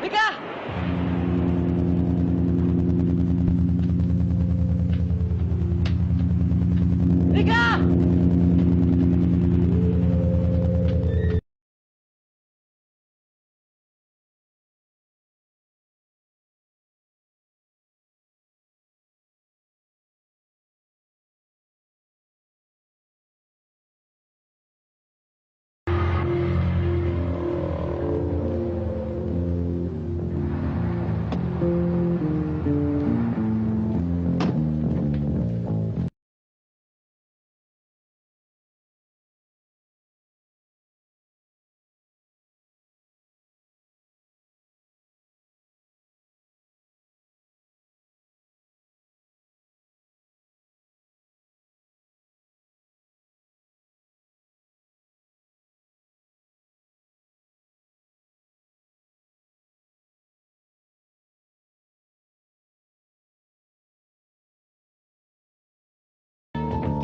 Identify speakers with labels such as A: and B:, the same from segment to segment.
A: Rika! Rika!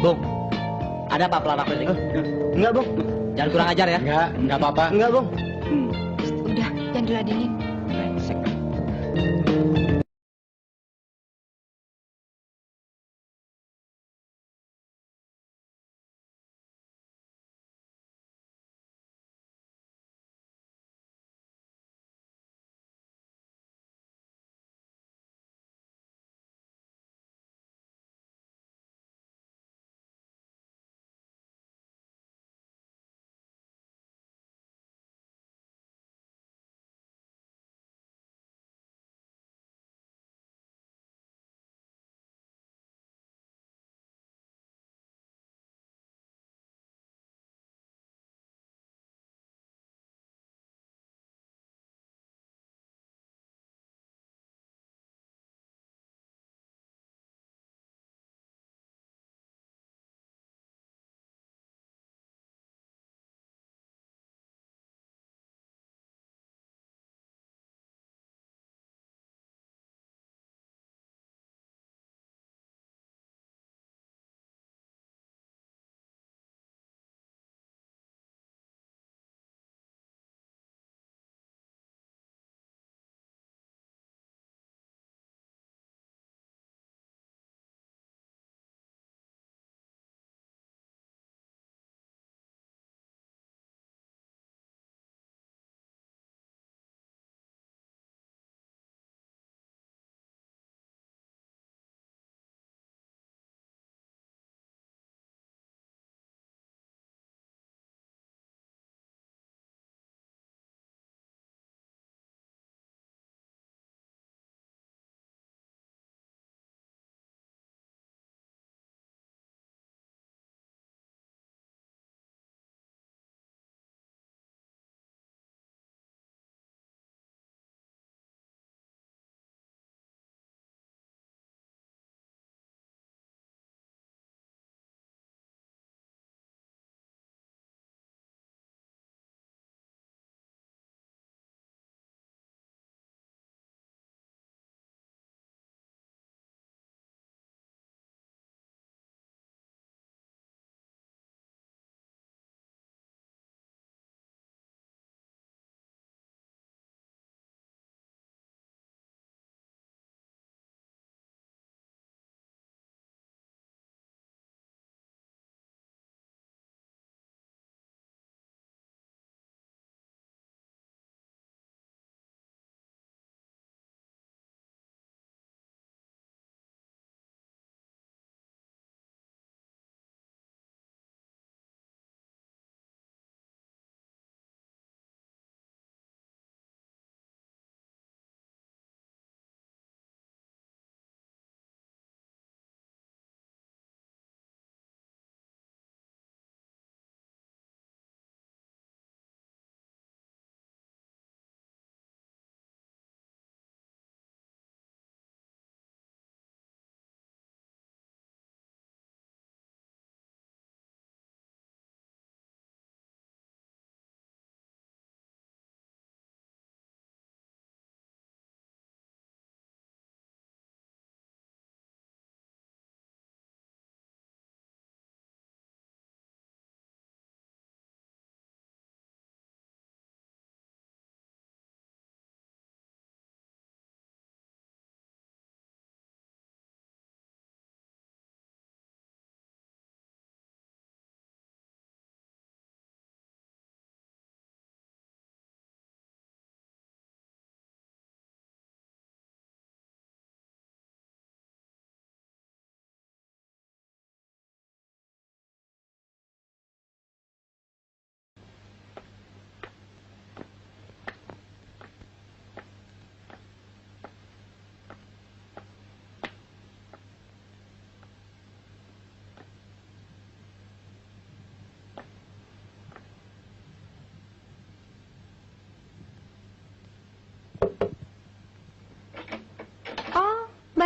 B: Bung, ada apa pelana aku ini?
C: Enggak, Bung.
B: Jangan kurang ajar ya.
C: Enggak apa-apa. Enggak, Bung.
D: Udah, jangan diladenin.
B: Brengsek.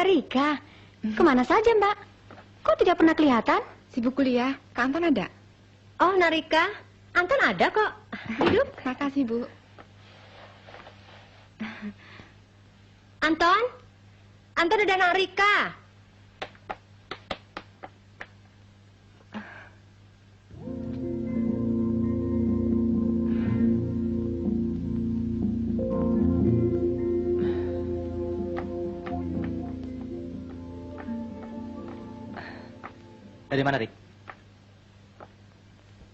D: Rika. Kemana saja, Mbak? Kok tidak pernah kelihatan?
A: Sibuk kuliah. Kak Anton ada?
D: Oh, Narika. Anton ada kok. Duduk.
A: Makasih, Bu.
D: Anton? Anton ada Narika.
B: Dari mana, Rik?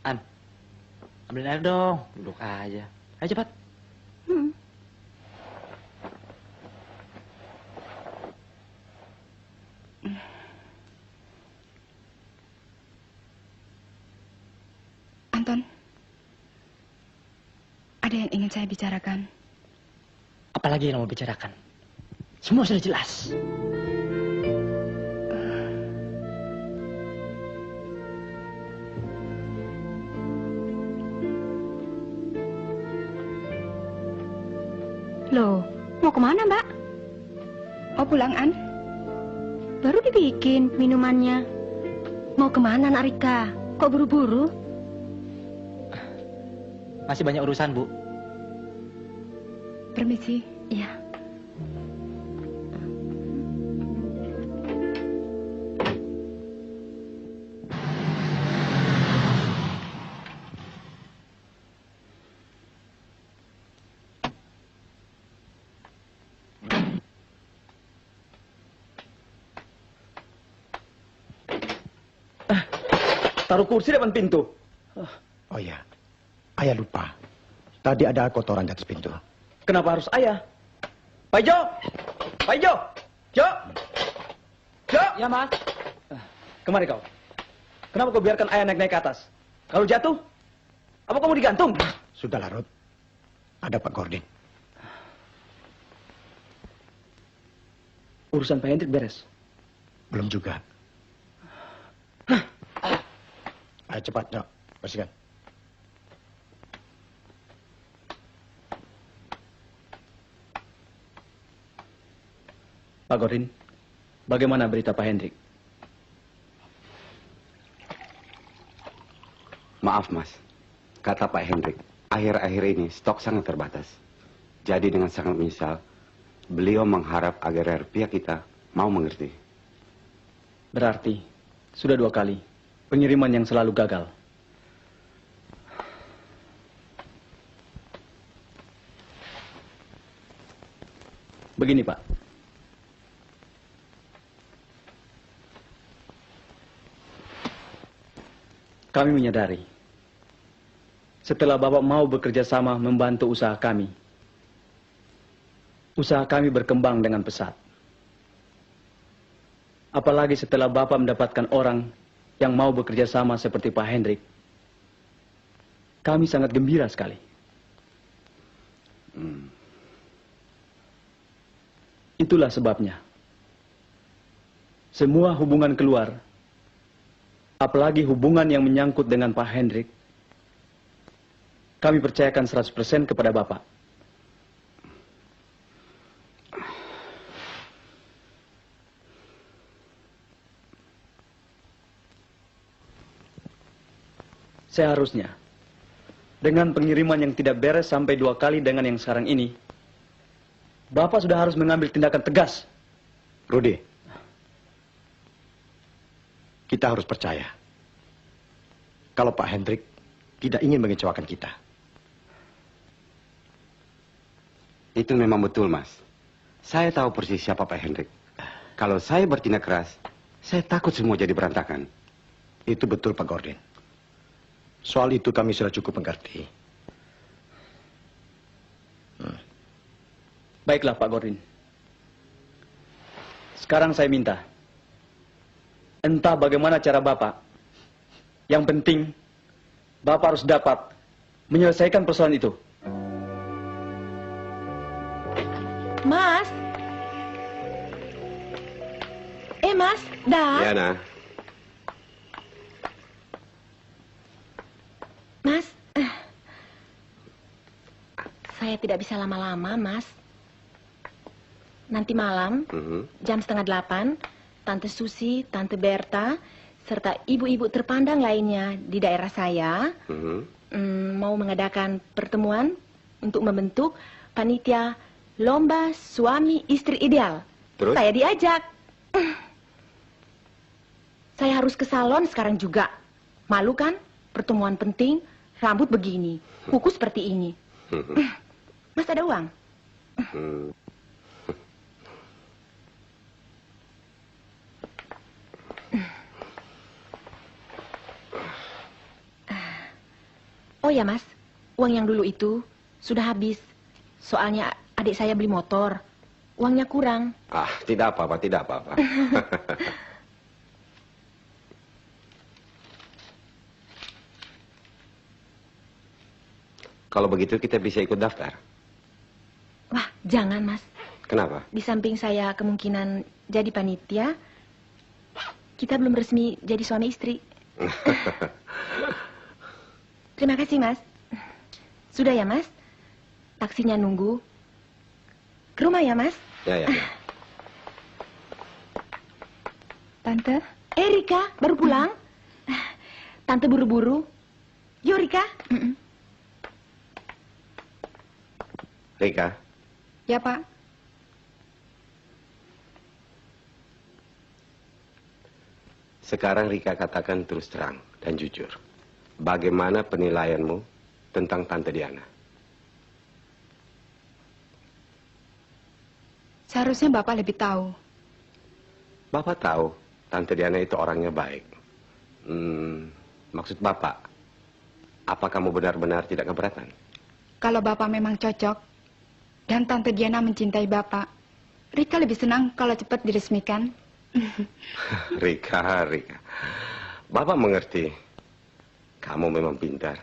B: An, ambilin air dong. Duduk aja. Ayo cepat.
A: Anton, ada yang ingin saya bicarakan.
B: Apalagi yang mau bicarakan? Semua sudah jelas.
D: Loh, mau kemana, Mbak?
A: Oh, pulang, An?
D: Baru dibikin minumannya. Mau kemana, Narika? Kok buru-buru?
B: Masih banyak urusan, Bu.
A: Permisi.
D: Iya.
C: Taruh kursi depan pintu.
E: Oh iya, ayah lupa. Tadi ada kotoran di atas pintu.
C: Kenapa harus ayah? Pak Jo! Pak Jo! Jo! Jo!
B: Ya, Mas.
C: Kemari kau. Kenapa kau biarkan ayah naik-naik ke atas? Kalau jatuh, apa kamu digantung?
E: Sudah larut. Ada Pak Gordin.
C: Urusan Pak Hendrik beres.
E: Belum juga. Ayo cepat, Dok. Bersihkan.
C: Pak Gordin, bagaimana berita Pak Hendrik?
F: Maaf, Mas. Kata Pak Hendrik, akhir-akhir ini stok sangat terbatas. Jadi dengan sangat menyesal, beliau mengharap agar pihak kita mau mengerti.
C: Berarti, sudah 2 kali pengiriman yang selalu gagal. Begini, Pak. Kami menyadari, setelah Bapak mau bekerja sama membantu usaha kami berkembang dengan pesat. Apalagi setelah Bapak mendapatkan orang yang mau bekerja sama seperti Pak Hendrik, kami sangat gembira sekali. Itulah sebabnya, semua hubungan keluar, apalagi hubungan yang menyangkut dengan Pak Hendrik, kami percayakan 100% kepada Bapak. Seharusnya, dengan pengiriman yang tidak beres sampai 2 kali dengan yang sekarang ini, Bapak sudah harus mengambil tindakan tegas.
E: Rudi, kita harus percaya kalau Pak Hendrik tidak ingin mengecewakan kita.
F: Itu memang betul, Mas. Saya tahu persis siapa Pak Hendrik. Kalau saya bertindak keras, saya takut semua jadi berantakan.
E: Itu betul, Pak Gordin. Soal itu kami sudah cukup mengerti.
C: Baiklah, Pak Gordin. Sekarang saya minta, entah bagaimana cara Bapak, yang penting Bapak harus dapat menyelesaikan persoalan itu.
D: Mas? Mas, dah.
F: Ya, Nah.
D: Mas, saya tidak bisa lama-lama, Mas.
G: nanti malam, jam 7:30, Tante Susi, Tante Berta, serta ibu-ibu terpandang lainnya di daerah saya mau mengadakan pertemuan untuk membentuk panitia lomba suami istri ideal.
F: Terus?
G: Saya diajak. Saya harus ke salon sekarang juga. Malu kan? Pertemuan penting, rambut begini, kuku seperti ini. Mas ada uang? Oh ya mas, uang yang dulu itu sudah habis. Soalnya adik saya beli motor, uangnya kurang.
F: Ah, tidak apa-apa, tidak apa-apa. Kalau begitu kita bisa ikut daftar.
G: Wah, jangan mas.
F: Kenapa?
G: Di samping saya kemungkinan jadi panitia, kita belum resmi jadi suami istri. Terima kasih mas. Sudah ya mas? Taksinya nunggu. Ke rumah ya mas?
F: Ya.
A: Tante,
G: Rika, baru pulang? Tante buru-buru. Yuk Rika.
F: Rika,
A: ya Pak.
F: sekarang Rika katakan terus terang dan jujur. Bagaimana penilaianmu tentang Tante Diana?
A: Seharusnya Bapak lebih tahu.
F: Bapak tahu Tante Diana itu orangnya baik. Maksud Bapak, apa kamu benar-benar tidak keberatan?
A: Kalau Bapak memang cocok dan Tante Diana mencintai Bapak, Rika lebih senang kalau cepat diresmikan.
F: Rika. Bapak mengerti. Kamu memang pintar.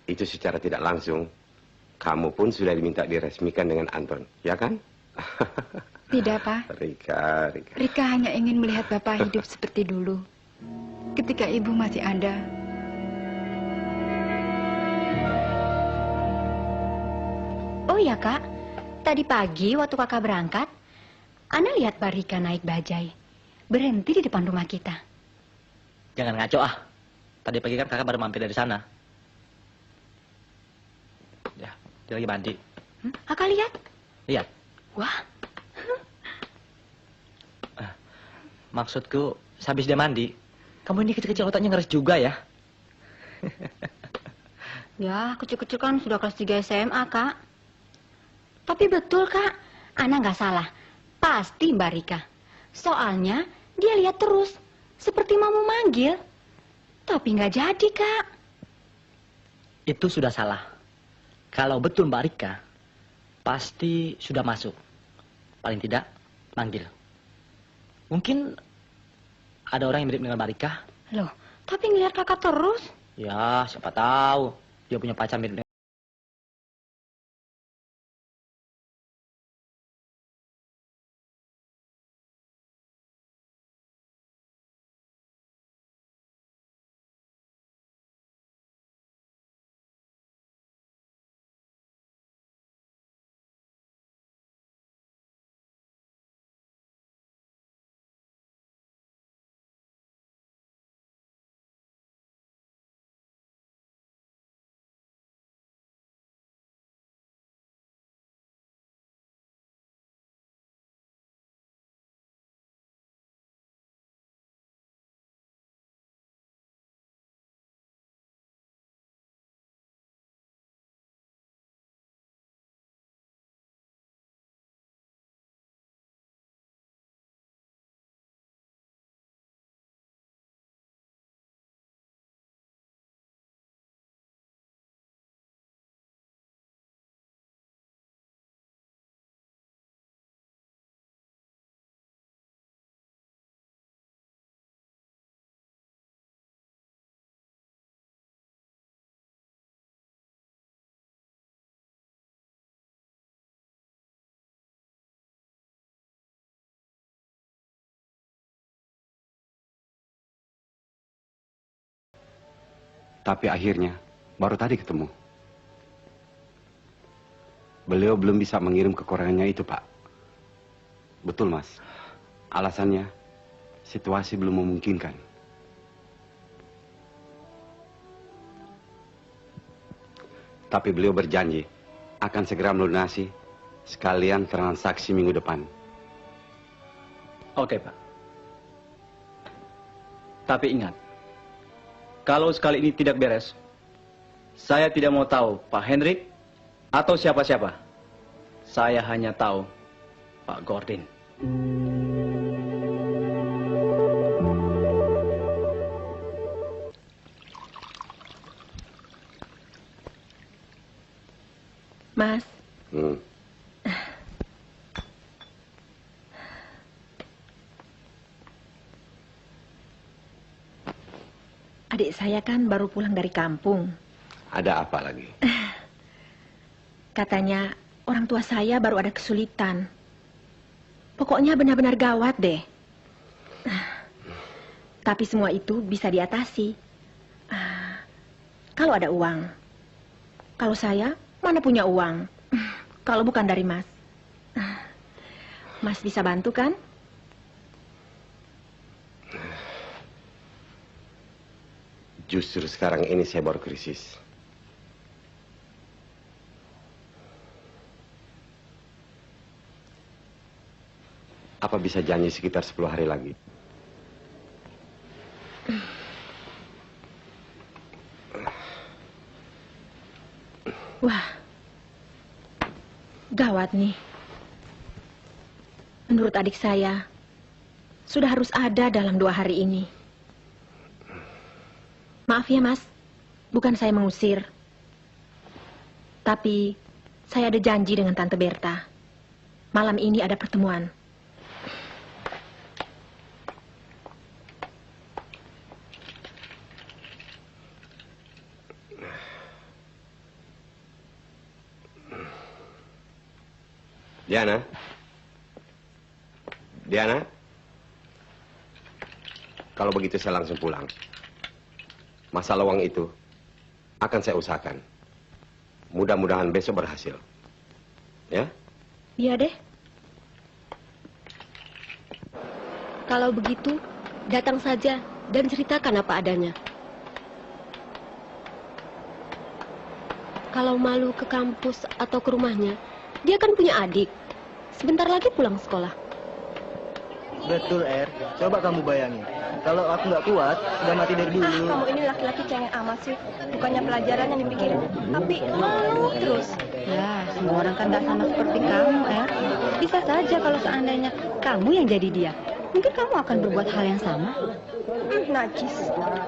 F: Itu secara tidak langsung, kamu pun sudah diminta diresmikan dengan Anton, ya kan?
A: Tidak, Pak.
F: Rika.
A: Rika hanya ingin melihat Bapak hidup seperti dulu. Ketika Ibu masih ada.
D: Oh ya kak, tadi pagi waktu kakak berangkat, Ana lihat Mbak Rika naik bajai. Berhenti di depan rumah kita.
B: Jangan ngaco ah. Tadi pagi kan kakak baru mampir dari sana. Ya, dia lagi mandi.
D: Kakak lihat?
B: Lihat.
D: Wah,
B: Maksudku, sehabis dia mandi, kamu ini kecil-kecil otaknya ngeres juga ya.
D: ya kecil-kecil kan sudah kelas 3 SMA kak. Tapi betul kak, Ana nggak salah. Pasti Mbak Rika. Soalnya dia lihat terus, seperti mau memanggil. Tapi nggak jadi kak.
B: Itu sudah salah. Kalau betul Mbak Rika, pasti sudah masuk. Paling tidak, manggil. Mungkin ada orang yang mirip dengan Mbak Rika.
D: Loh, tapi ngelihat kakak terus.
B: Ya, siapa tahu. Dia punya pacar mirip dengan...
F: Tapi akhirnya, baru tadi ketemu. Beliau belum bisa mengirim kekurangannya itu, Pak. Betul, Mas. Alasannya, situasi belum memungkinkan. Tapi beliau berjanji akan segera melunasi sekalian transaksi minggu depan.
C: Oke, Pak. Tapi ingat, kalau sekali ini tidak beres, saya tidak mau tahu Pak Hendrik atau siapa-siapa. Saya hanya tahu Pak Gordin.
G: Mas, adik saya kan baru pulang dari kampung.
F: Ada apa lagi?
G: Katanya orang tua saya baru ada kesulitan. Pokoknya benar-benar gawat deh. Tapi semua itu bisa diatasi. Kalau ada uang. Kalau saya, mana punya uang? Kalau bukan dari Mas. Mas bisa bantu kan?
F: Justru sekarang ini saya baru krisis. Apa bisa janji sekitar 10 hari lagi?
G: Wah, gawat nih. Menurut adik saya, sudah harus ada dalam 2 hari ini. Maaf ya, Mas. Bukan saya mengusir. Tapi, saya ada janji dengan Tante Berta. Malam ini ada pertemuan.
F: Diana? Diana? Kalau begitu saya langsung pulang. Masalah uang itu akan saya usahakan. Mudah-mudahan besok berhasil. Ya?
D: Iya deh. Kalau begitu, datang saja dan ceritakan apa adanya. Kalau malu ke kampus atau ke rumahnya, dia kan punya adik. Sebentar lagi pulang sekolah.
B: Betul, Er. Coba kamu bayangin. Kalau aku nggak kuat, sudah mati dari dulu.
H: Kamu ini laki-laki cengeng amat sih. Bukannya pelajaran yang dipikirin, tapi malu terus.
D: Ya, semua orang kan nggak sama seperti kamu, Er. Bisa saja kalau seandainya kamu yang jadi dia. Mungkin kamu akan berbuat hal yang sama.
H: Najis.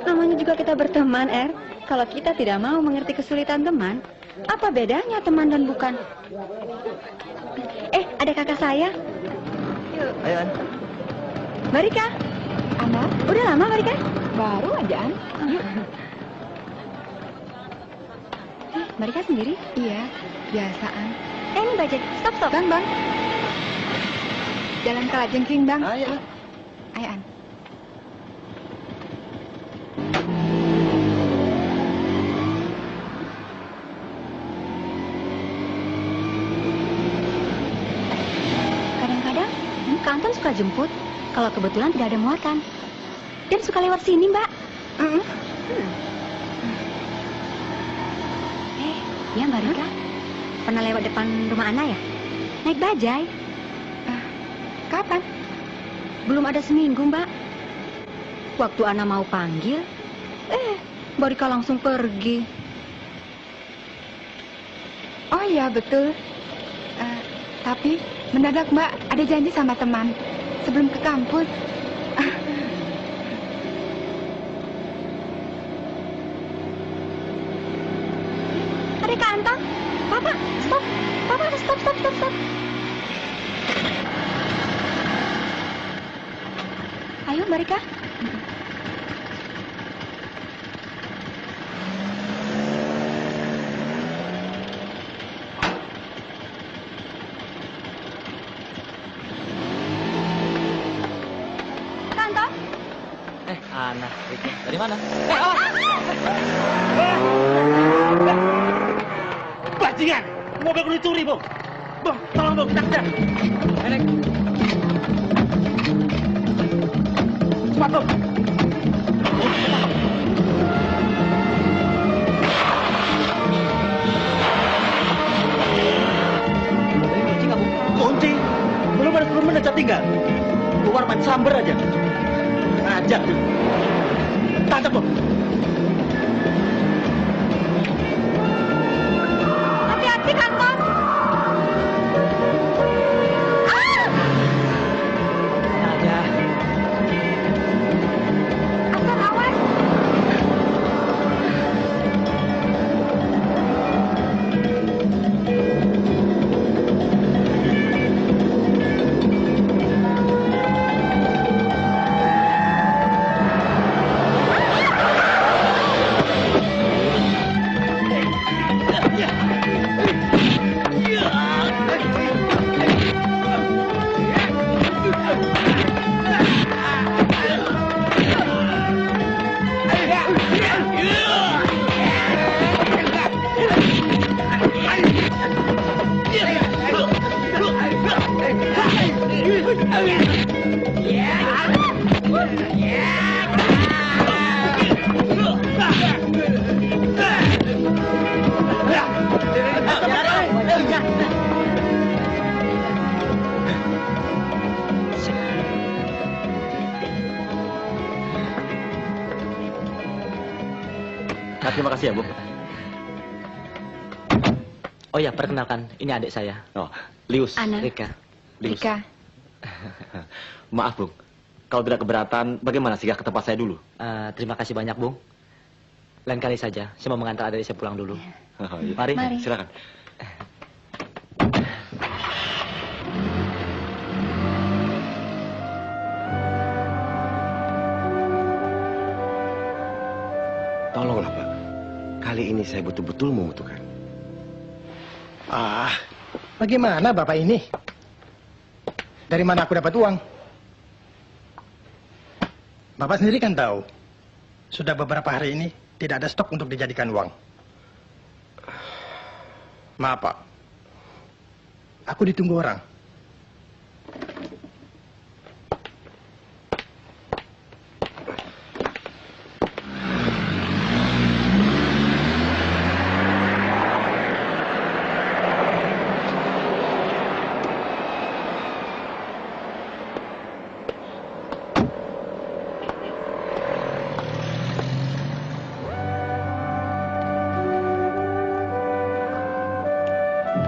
D: Namanya juga kita berteman, Er. Kalau kita tidak mau mengerti kesulitan teman, apa bedanya teman dan bukan? Ada kakak saya.
B: Ayo, An.
D: Marika.
A: Anak,
D: Udah lama, Marika?
A: baru aja, An. Yuk.
D: Marika sendiri?
A: Iya, biasaan.
D: Ini Bajek. Stop.
A: Bang. Jalan Kalajengking, Bang.
B: Ayo.
A: Ayo, An.
D: Kadang-kadang Kak Anton suka jemput kalau kebetulan tidak ada muatan. Dan suka lewat sini, Mbak. Ya, Mbak Rika. Pernah lewat depan rumah Ana ya? Naik bajai.
A: Kapan?
D: Belum ada seminggu, Mbak. Waktu Ana mau panggil, Mbak Rika langsung pergi.
A: Oh iya, betul. Tapi mendadak Mbak ada janji sama teman sebelum ke kampus.
D: Ada Kak Anton. Papa, stop. Papa, stop. Ayo, Mbak Rika. Kak Anton.
B: Ana, Rika. Dari mana?
I: Bajingan! Mobil dicuri, Bung! Bung, tolong Bung, kita kejar!
B: Hendrik. cepat, Bung. Kunci nggak, Bung? Kunci? Belum ada 10 menit saya tinggal. Keluar main samber aja. Ngajak tuh. Tangkap, Bung.
H: Hati-hati kantor.
B: Aja.
H: Asal awas.
E: Terima kasih ya, Bu.
B: Oh ya, perkenalkan, ini adik saya.
E: Oh, Lius.
A: Ana.
B: Rika.
E: Lius.
A: Rika.
E: Maaf, Bung. Kalau tidak keberatan, bagaimana singgah ke tempat saya dulu?
B: Terima kasih banyak, Bung. Lain kali saja, saya mau mengantar adik saya pulang dulu.
E: Oh, iya.
B: Mari.
A: Mari.
E: Silakan. Tolonglah, Pak. Kali ini saya betul-betul membutuhkan.
I: Ah, bagaimana Bapak ini? Dari mana aku dapat uang? Bapak sendiri kan tahu, sudah beberapa hari ini tidak ada stok untuk dijadikan uang. Maaf, Pak. Aku ditunggu orang.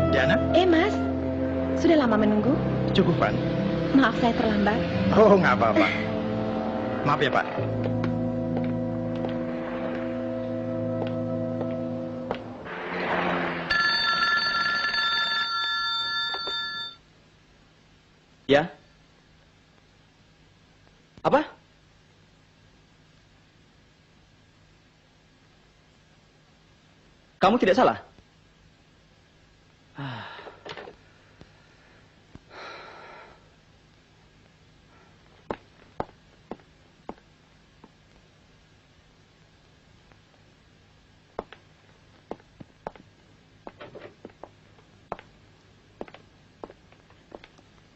I: Diana,
G: Mas, sudah lama menunggu?
I: cukupan.
G: Maaf saya terlambat.
I: Oh, nggak apa-apa. Maaf ya, Pak.
C: Ya? Apa? Kamu tidak salah?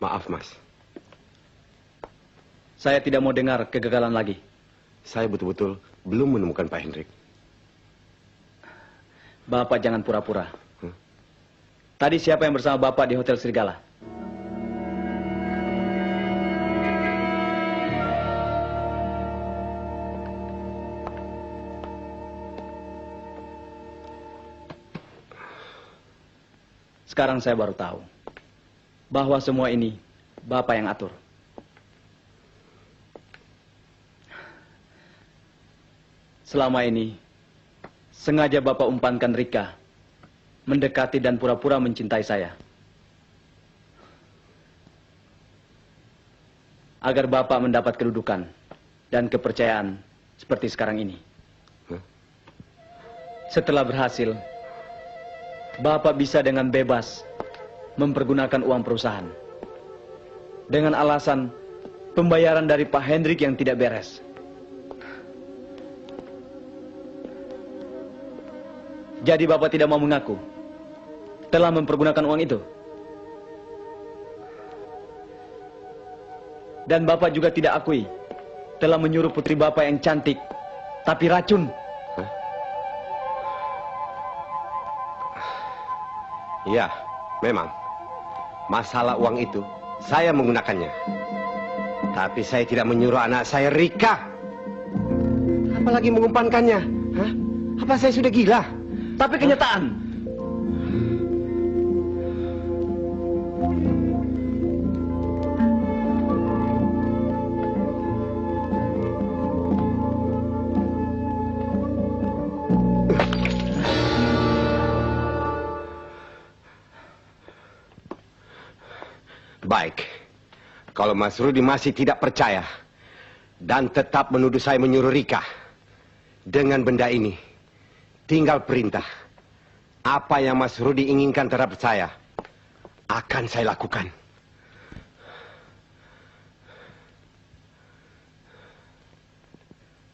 F: Maaf, Mas.
C: Saya tidak mau dengar kegagalan lagi.
F: Saya betul-betul belum menemukan Pak Hendrik.
C: Bapak jangan pura-pura.
F: Hmm?
C: Tadi siapa yang bersama Bapak di Hotel Serigala? Sekarang saya baru tahu bahwa semua ini Bapak yang atur. Selama ini, sengaja Bapak umpankan Rika mendekati dan pura-pura mencintai saya. Agar Bapak mendapat kedudukan dan kepercayaan seperti sekarang ini. Setelah berhasil, Bapak bisa dengan bebas mempergunakan uang perusahaan. Dengan alasan pembayaran dari Pak Hendrik yang tidak beres. Jadi Bapak tidak mau mengaku telah mempergunakan uang itu. Dan Bapak juga tidak akui telah menyuruh putri Bapak yang cantik, tapi racun.
F: Iya, memang. Masalah uang itu, saya menggunakannya. Tapi saya tidak menyuruh anak saya Rika. Apalagi mengumpankannya. Hah? Apa saya sudah gila?
C: Tapi kenyataan.
F: Baik, kalau Mas Rudi masih tidak percaya dan tetap menuduh saya menyuruh Rika dengan benda ini, tinggal perintah. Apa yang Mas Rudi inginkan terhadap saya akan saya lakukan.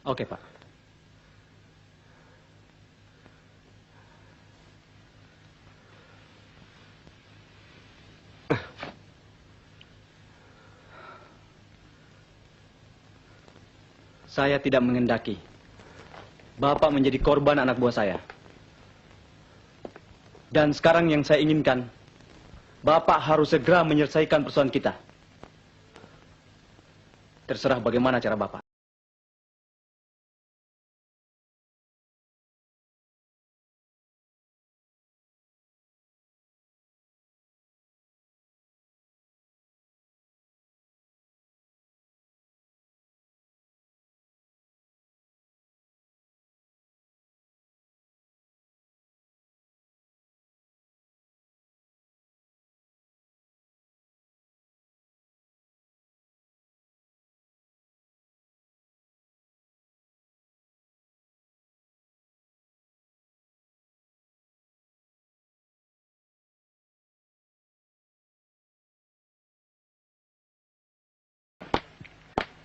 C: Oke, Pak. Saya tidak mengendaki Bapak menjadi korban anak buah saya. Dan sekarang yang saya inginkan, Bapak harus segera menyelesaikan persoalan kita. Terserah bagaimana cara Bapak.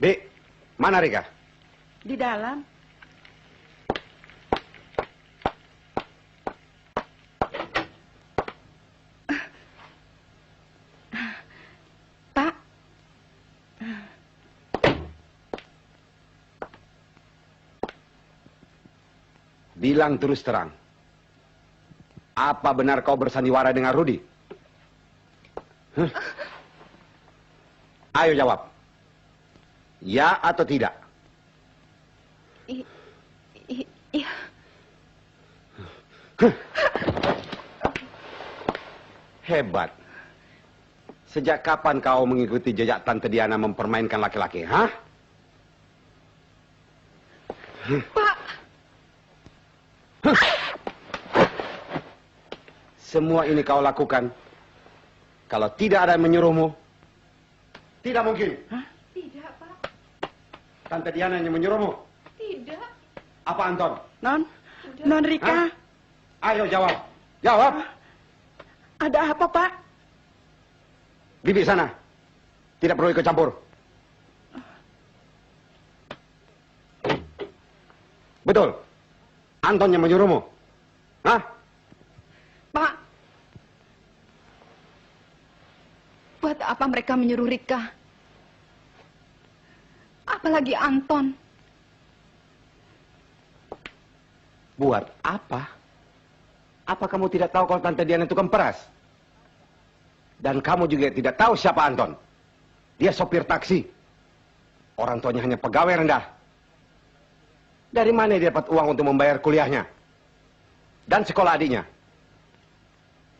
F: Dek, mana Rika?
J: Di dalam.
A: Pak.
F: Bilang terus terang. Apa benar kau bersandiwara dengan Rudi? Huh? Ayo jawab. Ya atau tidak?
J: Iya.
F: Hebat. Sejak kapan kau mengikuti jejak Tante Diana mempermainkan laki-laki, hah?
J: Pak.
F: Semua ini kau lakukan kalau tidak ada yang menyuruhmu. Tidak mungkin.
J: Hah? Tidak, Pak.
F: Tante Diana yang menyuruhmu.
J: Tidak.
F: Apa Anton?
J: Non Rika.
F: Hah? Ayo jawab. Jawab.
J: Ada apa, Pak?
F: Bibi sana. Tidak perlu ikut campur. Betul. Anton yang menyuruhmu. Hah?
A: Pak. Buat apa mereka menyuruh Rika? Apalagi Anton.
F: Buat apa? Apa kamu tidak tahu kalau Tante Diana itu kemperas? Dan kamu juga tidak tahu siapa Anton. Dia sopir taksi. Orang tuanya hanya pegawai rendah. Dari mana dia dapat uang untuk membayar kuliahnya? Dan sekolah adiknya?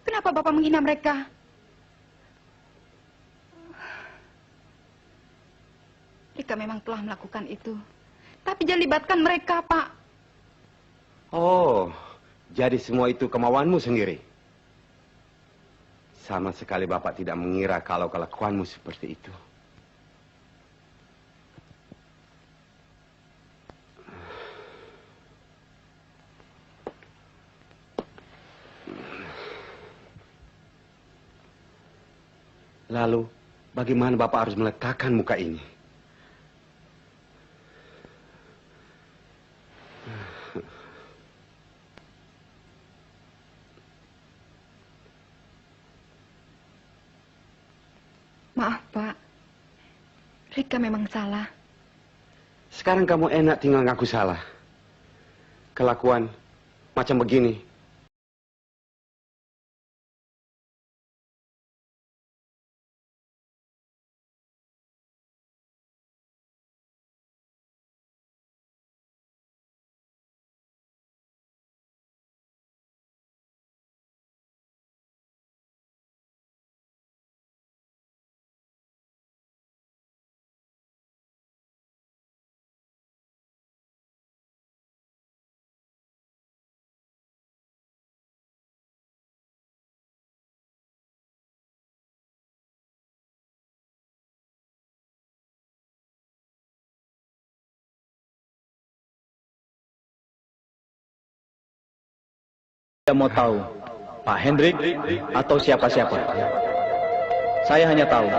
A: Kenapa Bapak menghina mereka? Rika memang telah melakukan itu. Tapi jangan libatkan mereka, Pak.
F: Oh, jadi semua itu kemauanmu sendiri? Sama sekali Bapak tidak mengira kalau kelakuanmu seperti itu. Lalu, bagaimana Bapak harus meletakkan muka ini?
A: Maaf, Pak. Rika memang salah.
F: Sekarang kamu enak tinggal ngaku salah. Kelakuan macam begini.
C: Tidak mau tahu Pak Hendrik atau siapa-siapa. Saya hanya tahu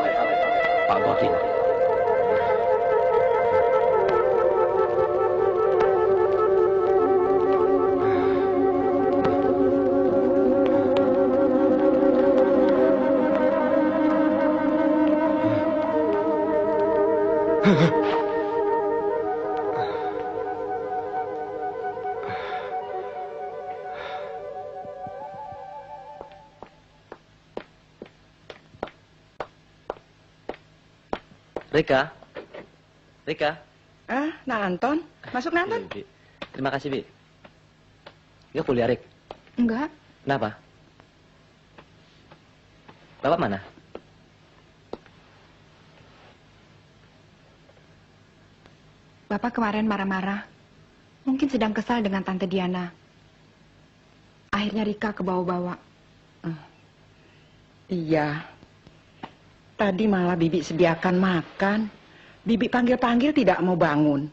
C: Pak Gordon.
B: Rika, Rika.
J: Nah Anton, masuk nah Anton.
B: Bi. Terima kasih, Bi. Enggak kuliah, Rik?
A: Enggak.
B: Kenapa? Bapak mana?
A: Bapak kemarin marah-marah. Mungkin sedang kesal dengan Tante Diana. Akhirnya Rika kebawa-bawa.
J: Iya. Tadi malah Bibi sediakan makan. Bibi panggil-panggil tidak mau bangun.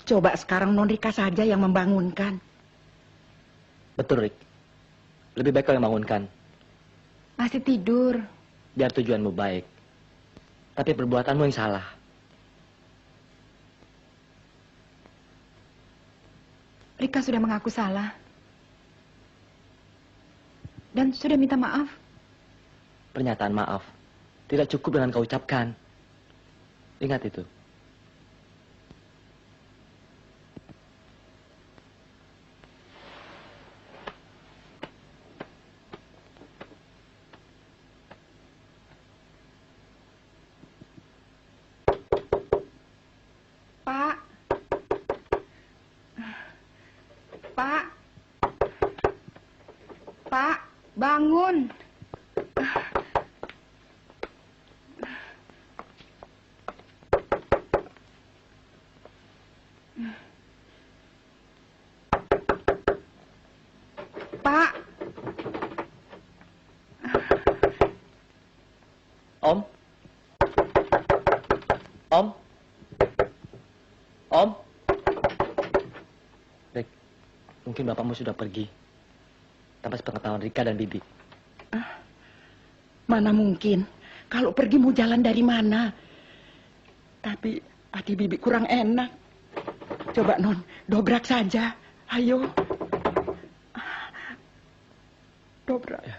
J: Coba sekarang Non Rika saja yang membangunkan.
B: Betul, Rik. Lebih baik kau yang bangunkan.
A: Masih tidur.
B: Biar tujuanmu baik. Tapi perbuatanmu yang salah.
A: Rika sudah mengaku salah. Dan sudah minta maaf.
B: Pernyataan maaf tidak cukup dengan kau ucapkan. Ingat itu.
A: Pak. Pak. Pak, bangun. Pak.
B: Om? Om? Om? Rik, mungkin bapakmu sudah pergi. Tanpa sepengetahuan Rika dan Bibi.
J: Mana mungkin. Kalau pergi mau jalan dari mana? Tapi hati Bibi kurang enak. Coba Non, dobrak saja. Ayo. Dobrak.
B: Ya.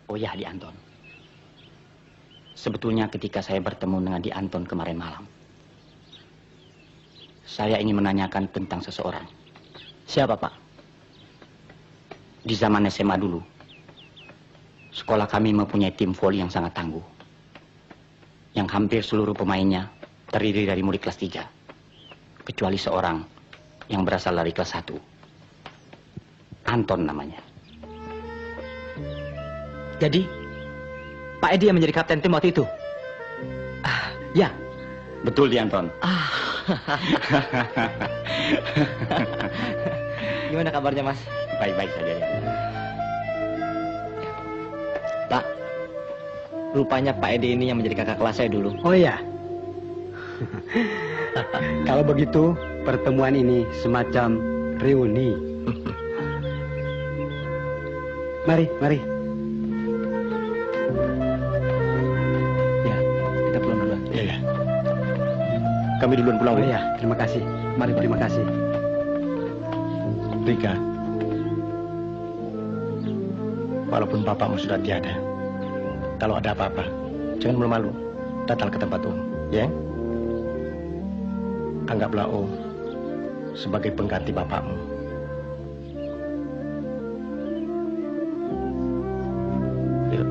K: Oh ya, Di Anton. Sebetulnya ketika saya bertemu dengan Di Anton kemarin malam, saya ingin menanyakan tentang seseorang.
B: Siapa, Pak?
K: Di zaman SMA dulu, sekolah kami mempunyai tim voli yang sangat tangguh. Yang hampir seluruh pemainnya terdiri dari murid kelas 3. Kecuali seorang yang berasal dari kelas 1. Anton namanya.
B: Jadi, Pak Edi yang menjadi kapten tim waktu itu? Ya.
K: Betul, Di Anton.
B: Gimana kabarnya, Mas?
K: Baik-baik saja, Di Anton.
B: Pak, Rupanya Pak Edi ini yang menjadi kakak kelas saya dulu.
L: Oh iya. Kalau begitu, pertemuan ini semacam reuni. Mari, mari.
B: Ya, kita pulang duluan.
L: Iya.
E: Kami duluan pulang.
L: Oh iya, terima kasih. Mari, terima kasih.
E: Rika, walaupun bapakmu sudah tiada, kalau ada apa-apa, jangan malu-malu. Datang ke tempat Om, ya? Anggaplah Om sebagai pengganti bapakmu. Yuk.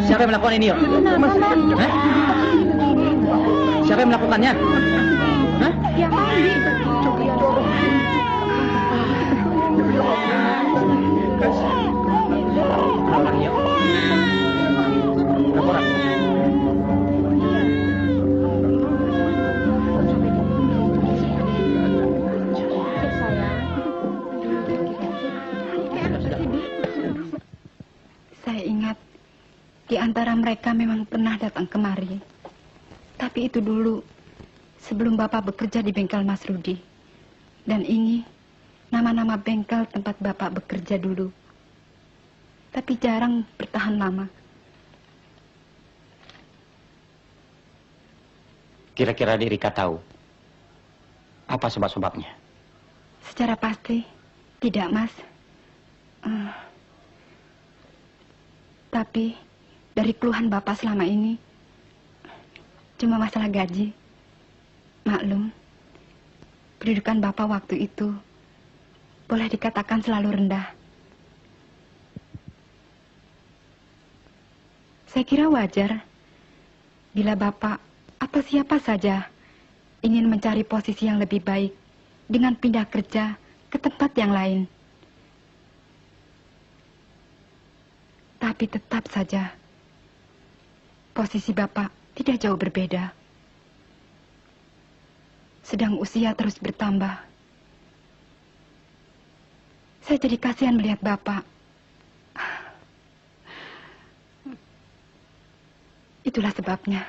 B: Siapa yang melakukan ini, Yo? Hah? Siapa yang melakukannya? Hah?
A: Ya, Andi.
B: Orang, Yo. Berapa orang?
A: Saya ingat di antara mereka memang pernah datang kemari. Tapi itu dulu, sebelum Bapak bekerja di bengkel Mas Rudi. Dan ini nama-nama bengkel tempat Bapak bekerja dulu. Tapi jarang bertahan lama.
K: Kira-kira Rika tahu apa sebab-sebabnya?
A: Secara pasti, tidak, Mas. Tapi dari keluhan Bapak selama ini, cuma masalah gaji. Maklum, kedudukan Bapak waktu itu boleh dikatakan selalu rendah. Saya kira wajar bila Bapak atau siapa saja ingin mencari posisi yang lebih baik dengan pindah kerja ke tempat yang lain. Tapi tetap saja, posisi Bapak tidak jauh berbeda. Sedang usia terus bertambah. Saya jadi kasihan melihat Bapak. Itulah sebabnya,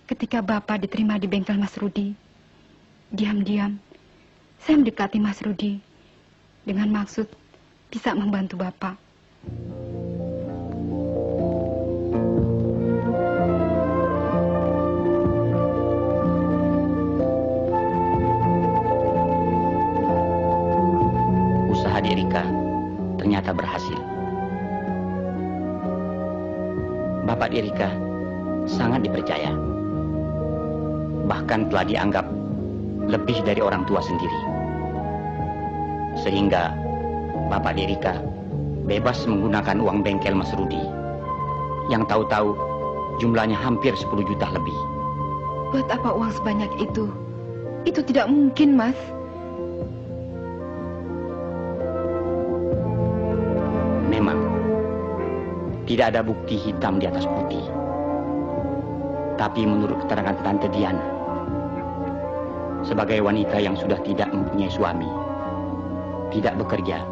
A: ketika Bapak diterima di bengkel Mas Rudi, diam-diam saya mendekati Mas Rudi dengan maksud bisa membantu Bapak.
K: Usaha Rika ternyata berhasil. Bapak Rika sangat dipercaya. Bahkan telah dianggap lebih dari orang tua sendiri. Sehingga Bapak Rika bebas menggunakan uang bengkel Mas Rudi yang tahu-tahu jumlahnya hampir 10 juta lebih.
A: Buat apa uang sebanyak itu? Itu tidak mungkin, Mas.
K: Memang tidak ada bukti hitam di atas putih. Tapi menurut keterangan Tante Diana, sebagai wanita yang sudah tidak mempunyai suami, tidak bekerja,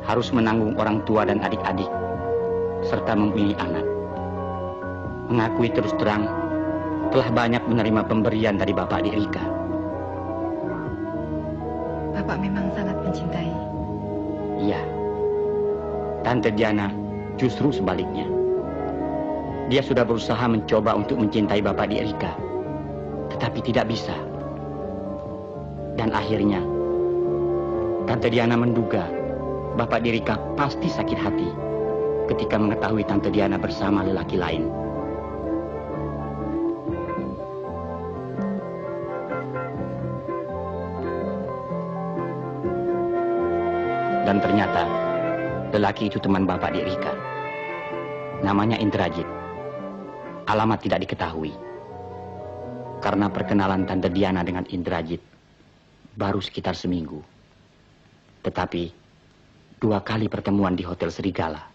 K: harus menanggung orang tua dan adik-adik, serta mempunyai anak. mengakui terus terang telah banyak menerima pemberian dari Bapak di Rika.
A: Bapak memang sangat mencintai.
K: Iya. Tante Diana justru sebaliknya. Dia sudah berusaha mencoba untuk mencintai Bapak di Rika, tetapi tidak bisa. Dan akhirnya, Tante Diana menduga Bapak di Rika pasti sakit hati ketika mengetahui Tante Diana bersama lelaki lain. Dan ternyata lelaki itu teman Bapak di Rika. Namanya Indrajit. Alamat tidak diketahui. Karena perkenalan Tante Diana dengan Indrajit baru sekitar seminggu. Tetapi 2 kali pertemuan di Hotel Serigala.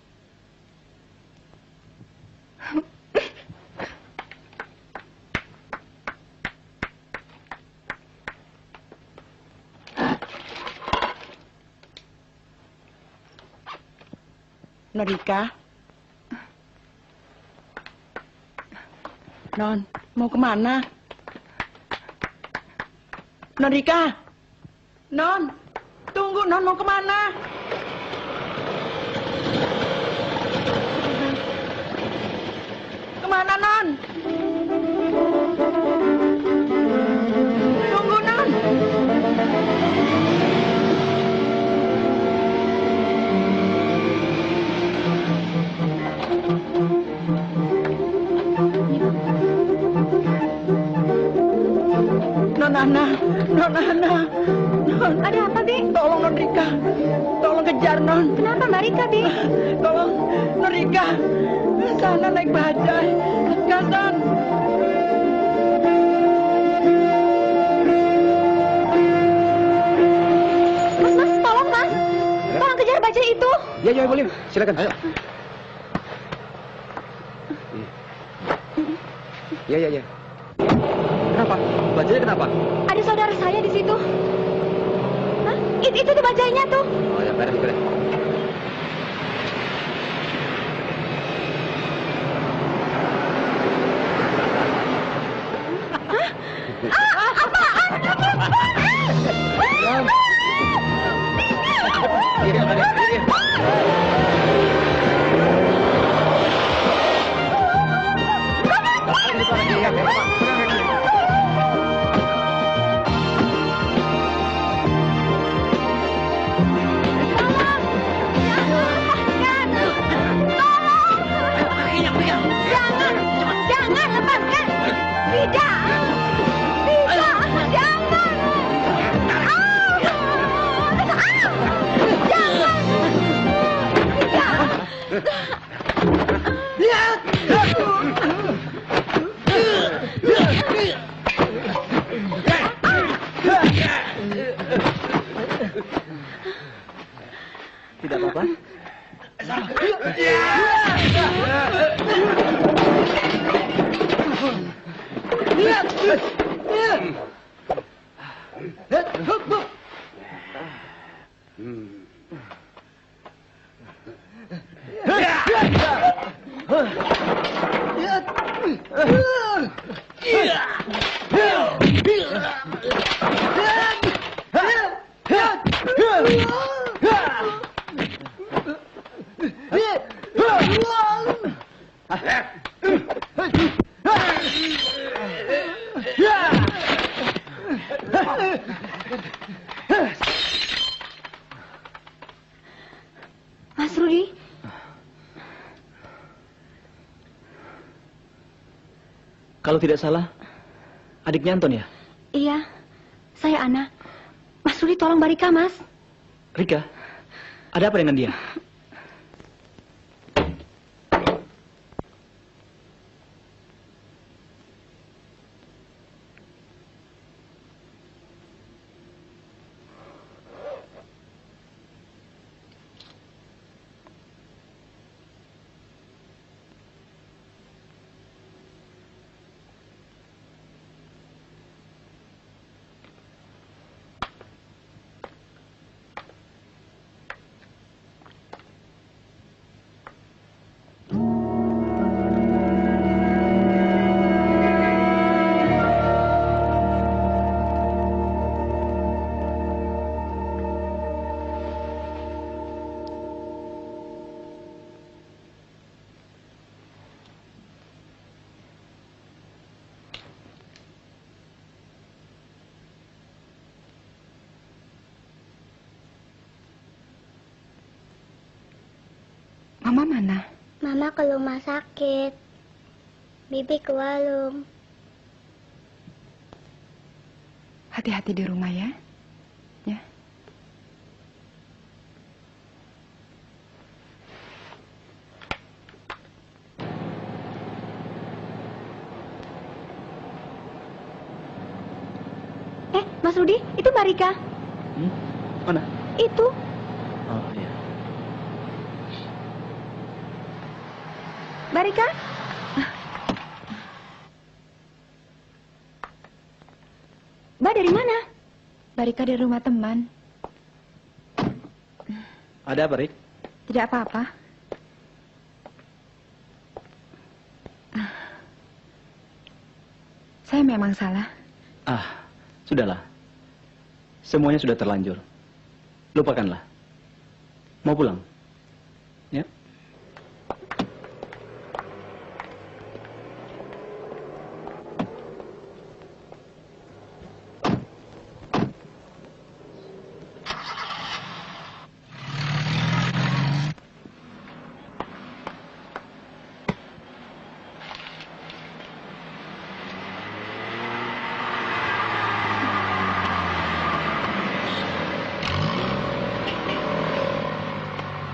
J: Norika. Non, mau kemana? Norika. Non, tunggu Non, mau kemana? Kemana Non? Tunggu Non. Nona, Non.
D: Ada apa, Bi?
J: Tolong Non Rika. Tolong kejar Non.
D: Kenapa Mbak Rika, Bi?
J: Tolong Non Rika. Sana naik bajai. Gasan.
D: Mas, tolong Mas. Tolong kejar bajai itu.
F: Ya, boleh. Silakan. Ayo. Ya.
C: Kenapa? Bajanya kenapa?
D: Ada saudara saya di situ. Hah? Itu tuh bajainya tuh.
C: Oh ya, beres.
D: Jangan lepaskan. Tidak.
C: Tidak apa-apa.
D: Mas Rudi.
C: Kalau tidak salah, adiknya Anton ya?
D: Iya, saya Ana. Mas Rudi tolong Mbak Rika, Mas.
C: Rika, ada apa dengan dia?
A: Mama mana?
M: Mama ke rumah sakit. Bibi ke warung.
A: Hati-hati di rumah ya. Ya.
D: Mas Rudi, itu Mbak Rika.
C: Mana?
D: Itu.
C: Oh iya.
D: Mbak Rika? Mbak dari mana?
A: Mbak Rika dari rumah teman.
C: Ada apa, Rik?
A: Tidak apa-apa. Saya memang salah.
C: Sudahlah. Semuanya sudah terlanjur. Lupakanlah. Mau pulang? Ya.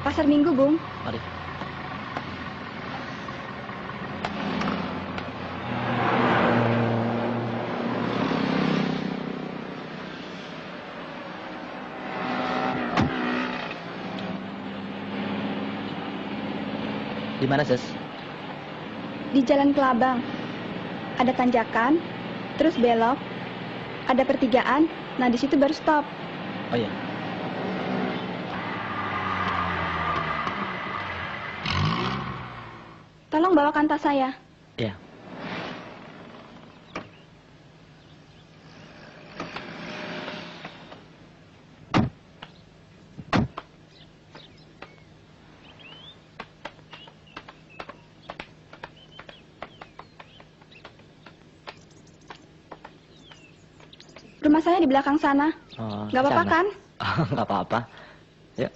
H: Pasar Minggu, Bung.
B: Mari. Di mana, Sis?
H: Di Jalan Kelabang. Ada tanjakan, terus belok, ada pertigaan, nah di situ baru stop.
B: Oh iya.
H: Tolong bawakan tas saya.
B: Iya.
H: Rumah saya di belakang sana.
B: Oh,
H: Gak apa-apa
B: sana.
H: kan?
B: Nggak apa-apa. Ya.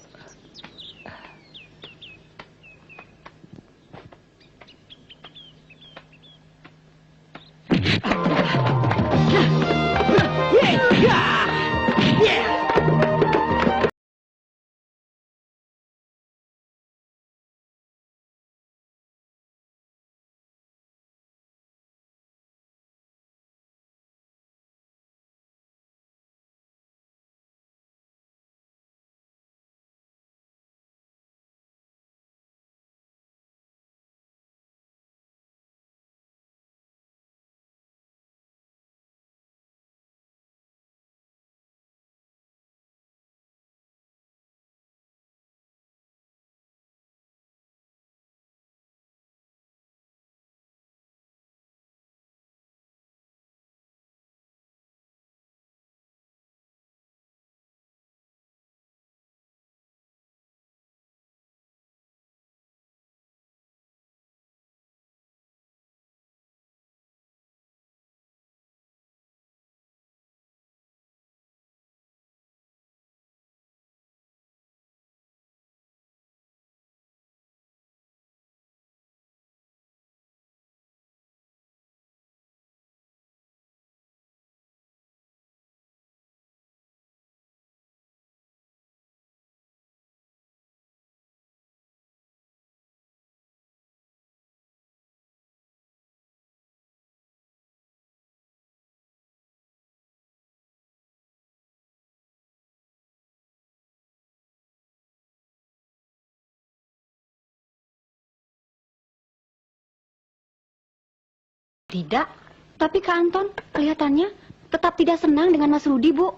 D: Tidak, tapi Kak Anton kelihatannya tetap tidak senang dengan Mas Rudi, Bu.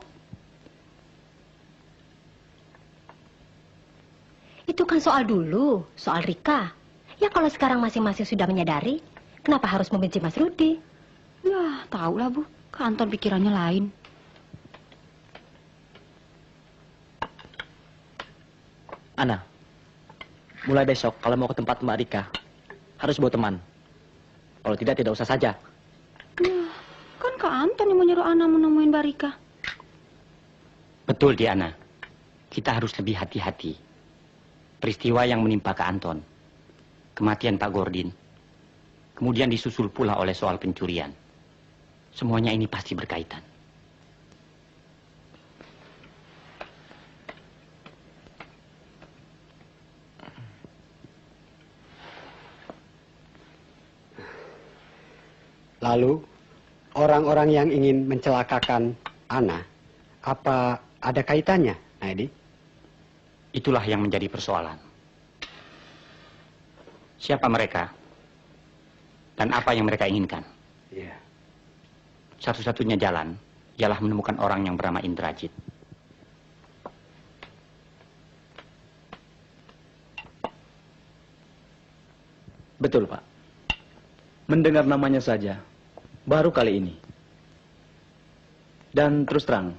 D: Itu kan soal dulu, soal Rika. Ya kalau sekarang masing-masing sudah menyadari, kenapa harus membenci Mas Rudi?
A: Ya, tahulah Bu. Kak Anton pikirannya lain.
B: Ana, mulai besok kalau mau ke tempat Mbak Rika, harus bawa teman. Kalau tidak usah saja.
D: Ya, kan Kak Anton yang menyuruh Ana menemuin Mbak Rika.
K: Betul, Diana. Kita harus lebih hati-hati. peristiwa yang menimpa Kak Anton, kematian Pak Gordin, kemudian disusul pula oleh soal pencurian. Semuanya ini pasti berkaitan.
L: Lalu, orang-orang yang ingin mencelakakan Ana, apa ada kaitannya, Naedi?
K: Itulah yang menjadi persoalan. Siapa mereka? Dan apa yang mereka inginkan?
L: Iya.
K: Satu-satunya jalan ialah menemukan orang yang bernama Indrajit.
C: Betul, Pak. Mendengar namanya saja, baru kali ini. Dan terus terang,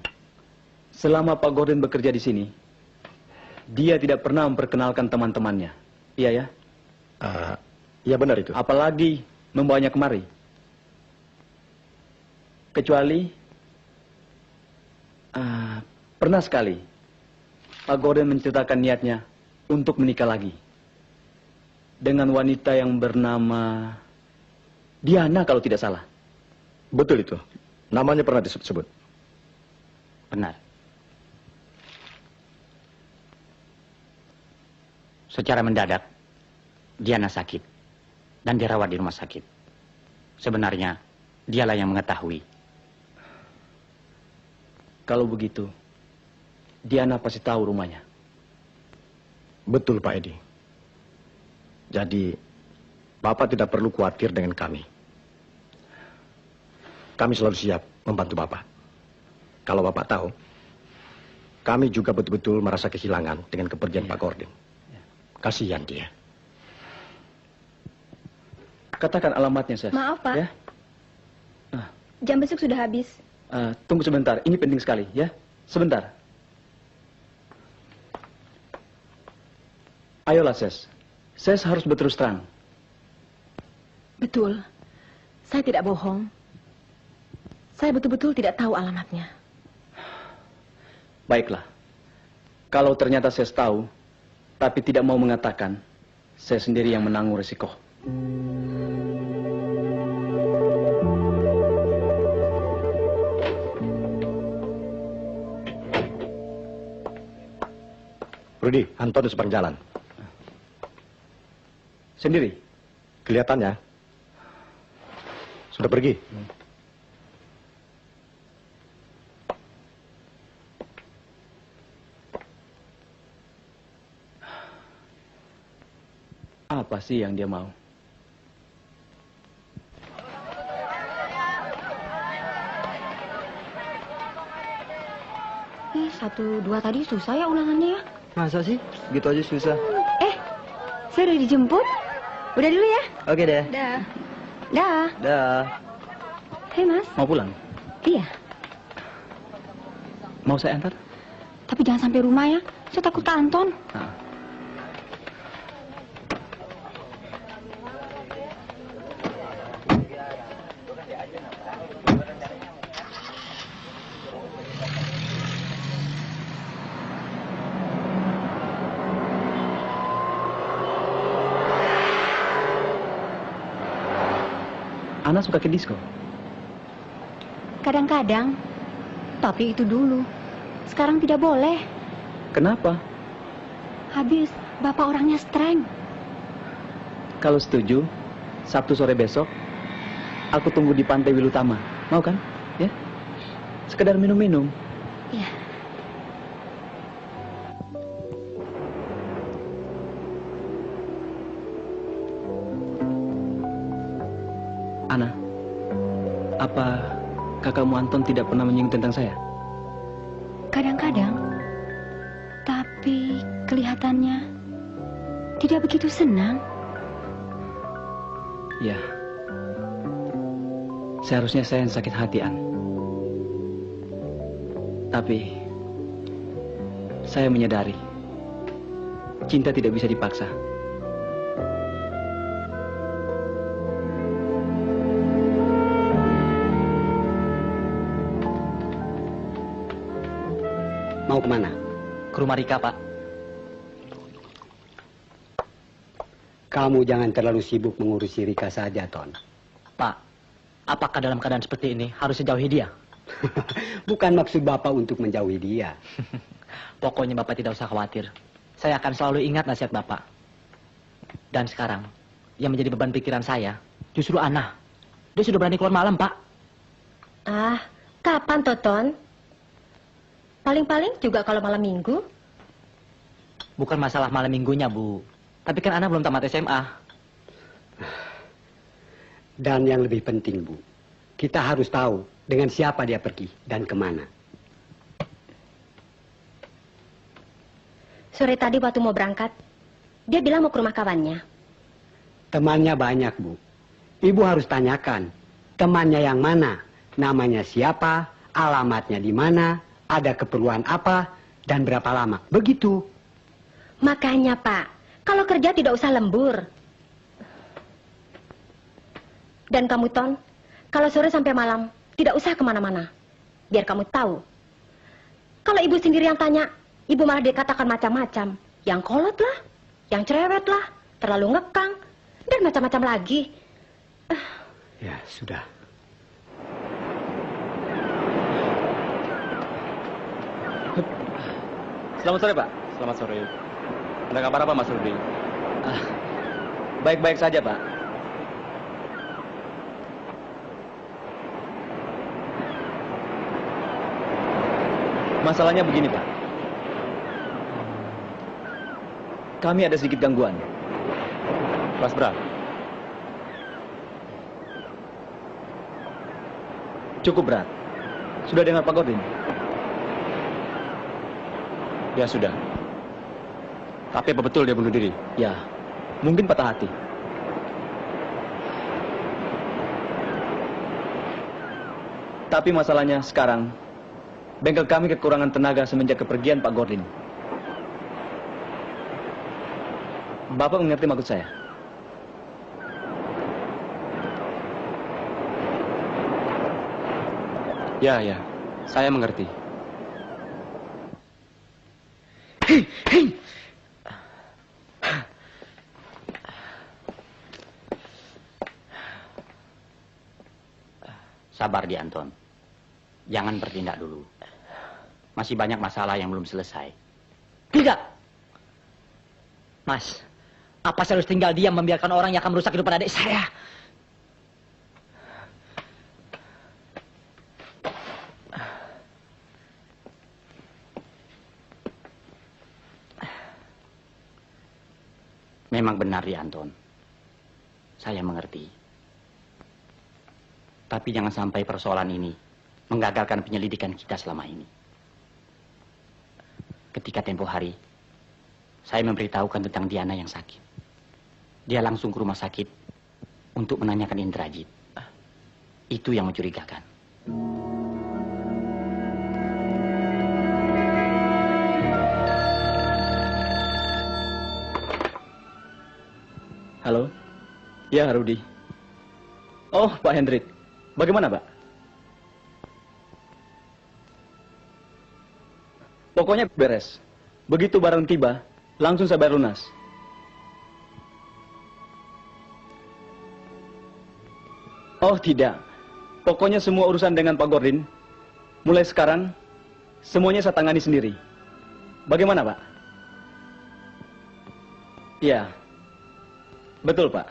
C: selama Pak Gordin bekerja di sini, dia tidak pernah memperkenalkan teman-temannya. Iya ya?
E: Iya benar itu.
C: Apalagi membawanya kemari. Kecuali pernah sekali Pak Gordin menceritakan niatnya untuk menikah lagi dengan wanita yang bernama Diana kalau tidak salah.
E: Betul itu. Namanya pernah disebut-sebut.
K: Benar. Secara mendadak, Diana sakit dan dirawat di rumah sakit. Sebenarnya, dialah yang mengetahui.
C: Kalau begitu, Diana pasti tahu rumahnya.
E: Betul, Pak Edi. Jadi, Bapak tidak perlu khawatir dengan kami. Kami selalu siap membantu Bapak. Kalau Bapak tahu, kami juga betul-betul merasa kehilangan dengan kepergian Pak Gordin. Kasihan dia.
C: Katakan alamatnya, Ses.
H: Maaf, Pak.
C: Ya?
H: Jam besuk sudah habis.
C: Tunggu sebentar, ini penting sekali, ya. Sebentar. Ayolah, Ses. Ses harus berterus terang.
G: Betul. Saya tidak bohong. Saya betul-betul tidak tahu alamatnya.
C: Baiklah. Kalau ternyata Ses tahu, tapi tidak mau mengatakan, saya sendiri yang menanggung resiko.
E: Rudi, Anton di seberang jalan.
C: Sendiri?
E: Kelihatannya. Sudah pergi.
C: Apa sih yang dia mau?
D: Ih, 1, 2 tadi susah ya ulangannya ya?
N: Masa sih? Gitu aja susah.
D: Saya udah dijemput. Udah dulu ya?
N: Oke deh.
H: Dah.
D: Dah.
N: Dah.
D: Hei, Mas.
C: Mau pulang?
D: Iya.
C: Mau saya antar?
D: Tapi jangan sampai rumah ya. Saya takut ke Anton.
C: Ana suka ke disco?
D: Kadang-kadang. Tapi itu dulu. Sekarang tidak boleh.
C: Kenapa?
D: Habis, Bapak orangnya streng.
C: Kalau setuju, Sabtu sore besok, aku tunggu di Pantai Wilutama. Mau kan? Ya? Sekedar minum-minum.
D: Iya.
C: Ana, apa kakakmu Anton tidak pernah menyinggung tentang saya?
D: Kadang-kadang. Tapi kelihatannya tidak begitu senang.
C: Ya. Seharusnya saya yang sakit hati, An. Tapi saya menyadari cinta tidak bisa dipaksa.
L: Mau kemana?
B: Ke rumah Rika, Pak.
L: Kamu jangan terlalu sibuk mengurusi Rika saja, Ton.
B: Pak, apakah dalam keadaan seperti ini harus dijauhi dia?
L: Bukan maksud Bapak untuk menjauhi dia.
B: Pokoknya Bapak tidak usah khawatir. Saya akan selalu ingat nasihat Bapak. Dan sekarang, yang menjadi beban pikiran saya, justru Ana. Dia sudah berani keluar malam, Pak.
D: Ah, kapan, Toton? Paling-paling juga kalau malam minggu.
B: Bukan masalah malam minggunya, Bu. Tapi kan Ana belum tamat SMA.
L: Dan yang lebih penting, Bu, kita harus tahu dengan siapa dia pergi dan kemana.
D: Sore tadi waktu mau berangkat, dia bilang mau ke rumah kawannya.
L: Temannya banyak, Bu. Ibu harus tanyakan, temannya yang mana, namanya siapa, alamatnya di mana, ada keperluan apa, dan berapa lama. Begitu.
D: Makanya, Pak, kalau kerja tidak usah lembur. Dan kamu, Ton, kalau sore sampai malam, tidak usah kemana-mana. Biar kamu tahu. Kalau ibu sendiri yang tanya, ibu malah dikatakan macam-macam. Yang kolot lah, yang cerewet lah, terlalu ngekang, dan macam-macam lagi.
L: Ya, sudah.
C: Selamat sore, Pak. Selamat sore. Ada kabar apa, Mas Rudi? Baik-baik saja, Pak. Masalahnya begini, Pak. Kami ada sedikit gangguan. Mas Bra. Cukup berat. Sudah dengar Pak Gordin? Ya, sudah. Tapi apa betul dia bunuh diri? Ya, mungkin patah hati. Tapi masalahnya sekarang, bengkel kami kekurangan tenaga semenjak kepergian Pak Gordin. Bapak mengerti maksud saya? Ya, saya mengerti.
K: Sabar di Anton. Jangan bertindak dulu. Masih banyak masalah yang belum selesai.
B: Tidak. Mas, apa saya harus tinggal diam membiarkan orang yang akan merusak kehidupan adik saya?
K: Memang benar di Anton. Saya mengerti. Tapi jangan sampai persoalan ini menggagalkan penyelidikan kita selama ini. Ketika tempo hari, saya memberitahukan tentang Diana yang sakit. Dia langsung ke rumah sakit untuk menanyakan Indrajit. Itu yang mencurigakan.
C: Halo? Ya, Rudi. Oh, Pak Hendrik. Bagaimana, Pak? Pokoknya beres. Begitu barang tiba, langsung saya bayar lunas. Oh, tidak. Pokoknya semua urusan dengan Pak Gordin, mulai sekarang, semuanya saya tangani sendiri. Bagaimana, Pak? Ya. Betul, Pak.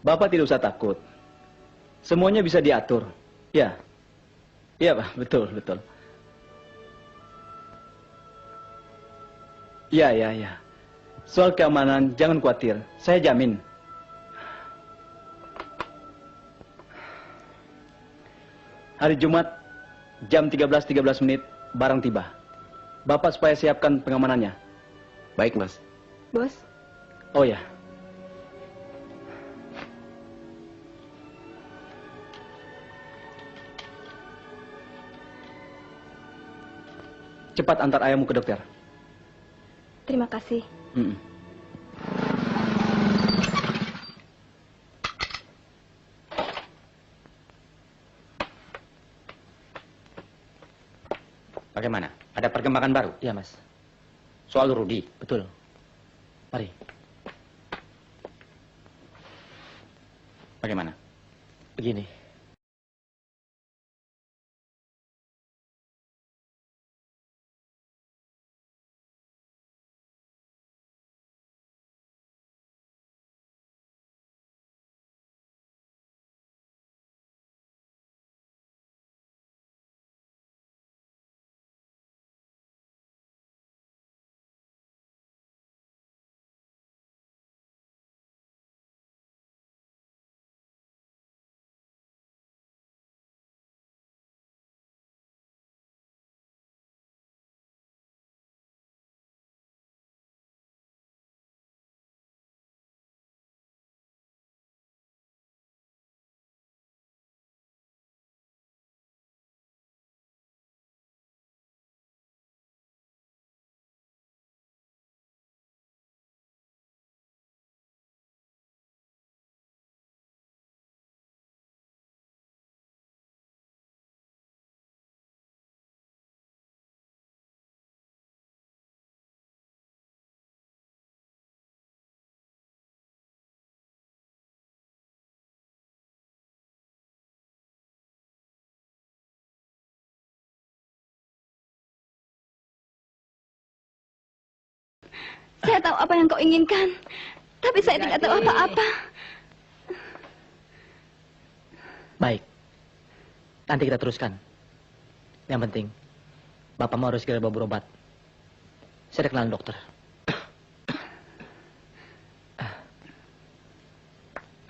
C: Bapak tidak usah takut. Semuanya bisa diatur. Ya. Iya, Pak. Betul, betul. Ya. Soal keamanan, jangan khawatir. Saya jamin. Hari Jumat, jam 13.13 barang tiba. Bapak supaya siapkan pengamanannya.
F: Baik, Mas.
H: Bos,
C: Oh ya. Cepat antar ayahmu ke dokter.
H: terima kasih.
K: Bagaimana? Ada perkembangan baru?
B: Iya, Mas.
K: Soal Rudi?
B: Betul. Mari.
K: Bagaimana?
B: Begini.
H: Saya tahu apa yang kau inginkan, tapi saya tidak tahu apa-apa.
B: Baik. Nanti kita teruskan. Yang penting, Bapakmu harus segera bawa berobat. Saya ada kenalan dokter.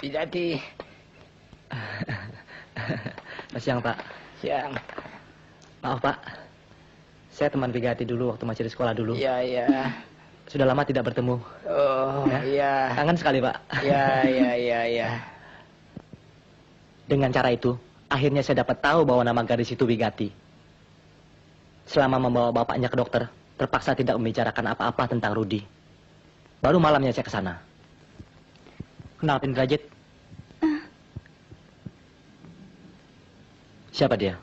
O: Widati.
B: Siang, Pak.
O: Siang.
B: Maaf, Pak. Saya teman Widati dulu waktu masih di sekolah dulu.
O: Iya, iya.
B: Sudah lama tidak bertemu.
O: Oh, iya.
B: Kangen sekali, Pak.
O: Iya.
B: Dengan cara itu, akhirnya saya dapat tahu bahwa nama gadis itu Widati. Selama membawa bapaknya ke dokter, terpaksa tidak membicarakan apa-apa tentang Rudi. Baru malamnya saya ke sana. Kenal Indrajit? Siapa dia?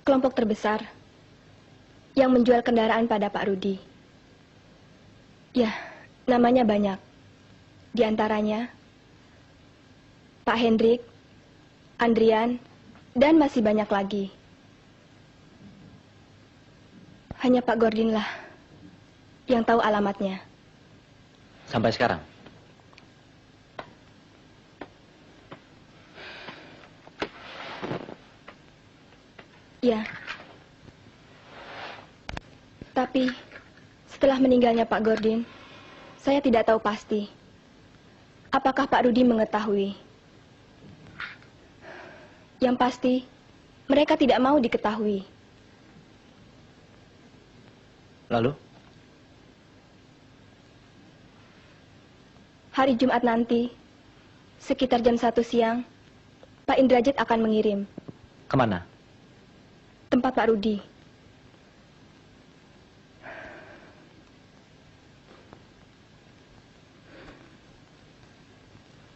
H: Kelompok terbesar yang menjual kendaraan pada Pak Rudi. Ya, namanya banyak. Di antaranya Pak Hendrik, Andrian, dan masih banyak lagi. Hanya Pak Gordin lah yang tahu alamatnya.
B: Sampai sekarang?
H: Ya. Tapi setelah meninggalnya Pak Gordin, saya tidak tahu pasti apakah Pak Rudi mengetahui. Yang pasti, mereka tidak mau diketahui.
B: Lalu?
H: Hari Jumat nanti, sekitar jam 1 siang, Pak Indrajit akan mengirim.
B: Kemana?
H: Tempat Pak Rudi.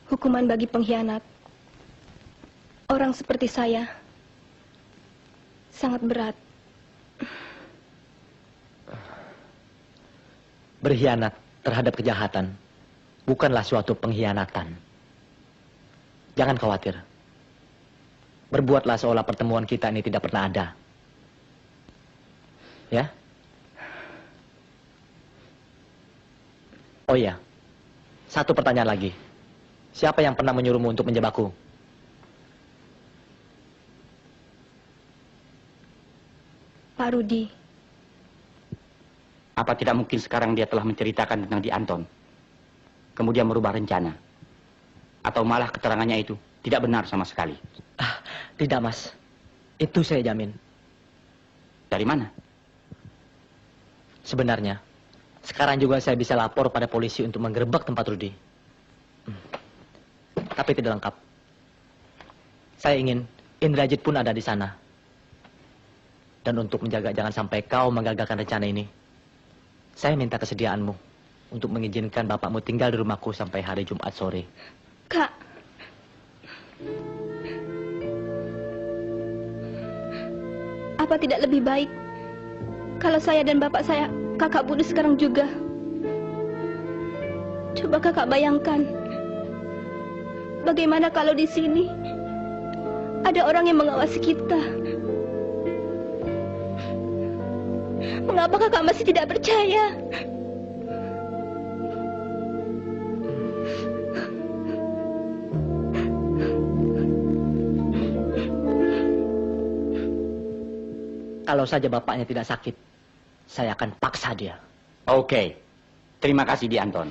H: Hukuman bagi pengkhianat. Orang seperti saya sangat berat.
B: Berkhianat terhadap kejahatan bukanlah suatu pengkhianatan. Jangan khawatir. Berbuatlah seolah pertemuan kita ini tidak pernah ada. Ya? Oh iya, satu pertanyaan lagi. Siapa yang pernah menyuruhmu untuk menjebakku?
H: Pak Rudi.
K: Apa tidak mungkin sekarang dia telah menceritakan tentang Di Anton, kemudian merubah rencana? Atau malah keterangannya itu tidak benar sama sekali?
B: Tidak, Mas. Itu saya jamin.
K: Dari mana?
B: Sebenarnya, sekarang juga saya bisa lapor pada polisi untuk menggerebek tempat Rudi. Tapi tidak lengkap. Saya ingin Indrajit pun ada di sana. Dan untuk menjaga jangan sampai kau menggagalkan rencana ini, saya minta kesediaanmu untuk mengizinkan bapakmu tinggal di rumahku sampai hari Jumat sore.
H: Kak. Apa tidak lebih baik kalau saya dan bapak saya kakak budi sekarang juga? Coba kakak bayangkan, bagaimana kalau di sini ada orang yang mengawasi kita? Mengapa kakak masih tidak percaya?
B: Kalau saja bapaknya tidak sakit, saya akan paksa dia.
K: Oke, terima kasih Di Anton.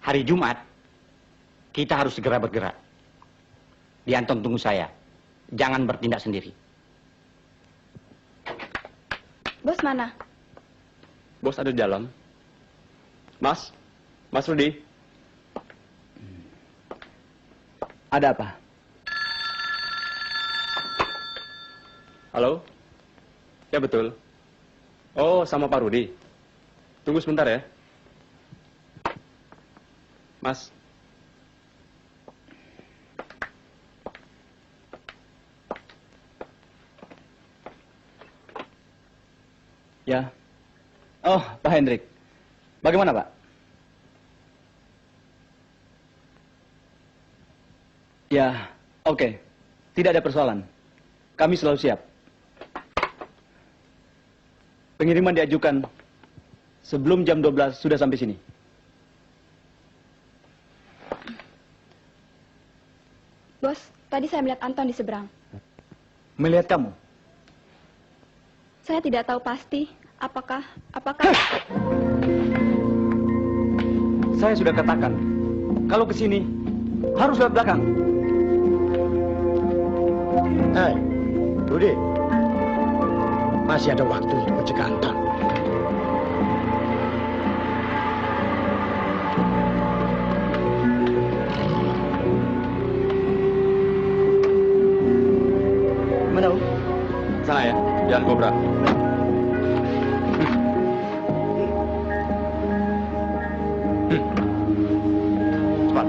K: Hari Jumat, kita harus segera bergerak. Di Anton tunggu saya. Jangan bertindak sendiri.
H: Bos mana?
P: Bos ada di dalam. Mas Rudi.
C: Ada apa?
P: Halo? Ya betul. Oh, sama Pak Rudi. Tunggu sebentar ya. Mas.
C: Ya. Oh, Pak Hendrik. Bagaimana, Pak? Ya, oke. Tidak ada persoalan. Kami selalu siap. Pengiriman diajukan sebelum jam 12 sudah sampai sini.
H: Bos, tadi saya melihat Anton di seberang.
C: Melihat kamu?
H: Saya tidak tahu pasti apakah...
C: Saya sudah katakan, kalau ke sini harus lewat belakang.
E: Hei, Rudi. Masih ada waktu untuk mencegah Anton.
C: Mana, Bu?
P: Sana ya, Jalan Kobra. Cepat.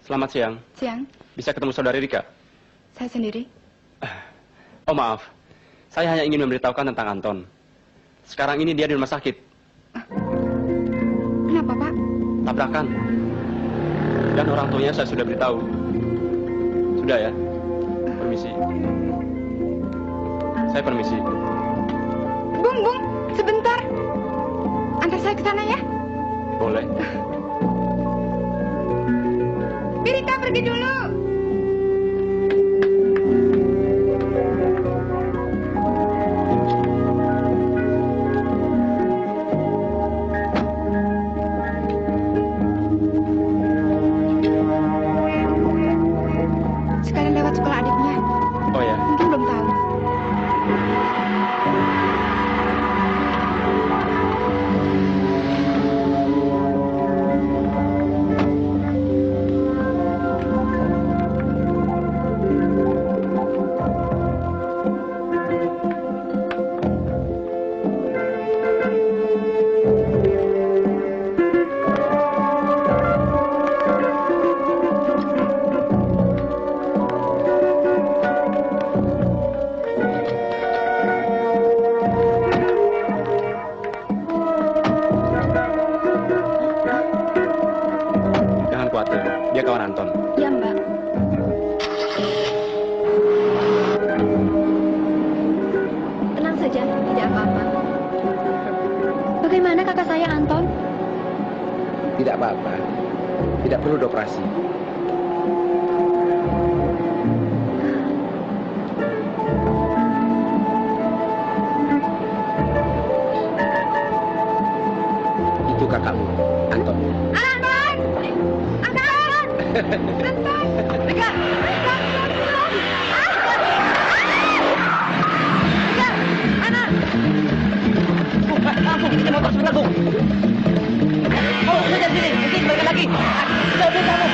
P: Selamat siang.
A: Siang,
P: Bisa ketemu saudari Rika?
A: saya sendiri.
P: Oh maaf, saya hanya ingin memberitahukan tentang Anton. Sekarang ini dia di rumah sakit.
A: Kenapa, Pak?
P: Tabrakan. Dan orang tuanya saya sudah beritahu. Sudah ya? Permisi. Saya permisi.
A: Bung, sebentar. Antar saya ke sana ya.
P: Boleh.
A: Birita pergi dulu. Sekalian lewat sekolah adiknya.
P: Oh ya.
A: Mungkin belum tahu.
P: Jangan khawatir, dia kawan Anton.
H: Ya, Mbak.
D: Tenang saja, tidak apa-apa. Bagaimana kakak saya, Anton?
F: Tidak apa-apa. Tidak perlu dioperasi. Itu kakakmu, Anton.
A: Anton! Anton! Anton! Rika!
B: sebentar, Bung. Kamu kerja sini, nanti balik lagi. Udah, kamu.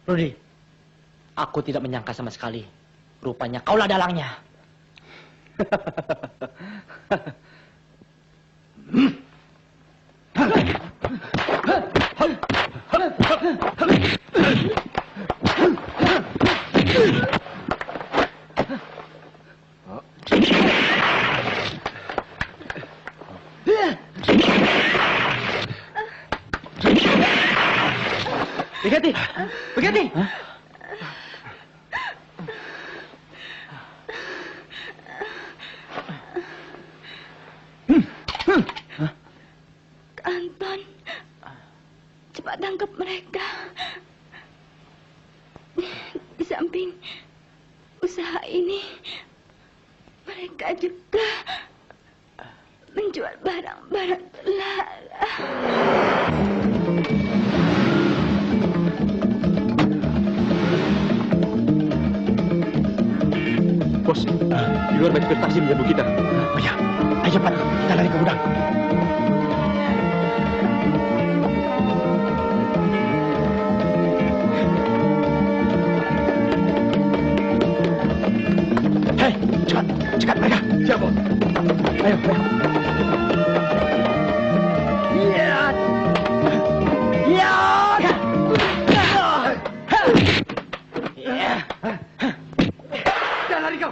B: Rudy, aku tidak menyangka sama sekali. Rupanya kaulah dalangnya. Begitu.
H: Anton, cepat tangkap mereka. Di samping usaha ini, mereka juga menjual barang-barang terlarang.
P: Bos, di luar banyak taksi menyambut kita.
I: Oh ya, ayo cepat, kita lari ke gudang. Hei, cepat mereka.
P: Siap, Bos.
I: Ayo.
J: Jangan lari kau.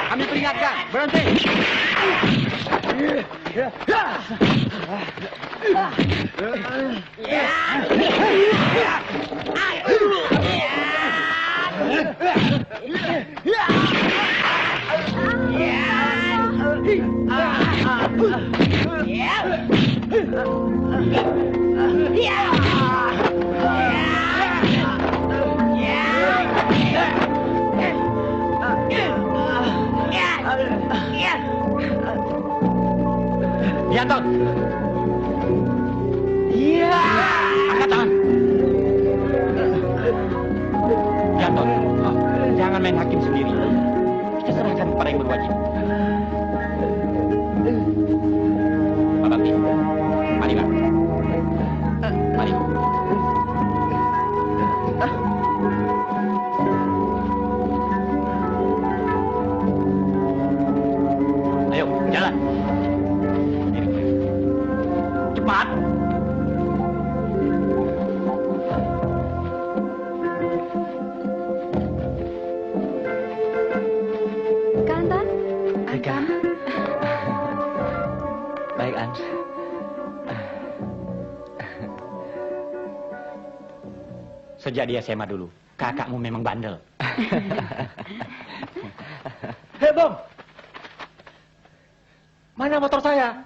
F: Kami peringatkan, berhenti.
K: Anton. Iya. Angkat tangan. Anton, jangan main hakim sendiri. Kita serahkan kepada yang berwajib. Pak Bakti, mari Pak. Mari. Ayo, jalan. Cepat.
H: Kanton?
B: Rika. Baik, An.
K: Sejak dia SMA dulu, kakakmu memang bandel.
C: Hei, Bang. Mana motor saya?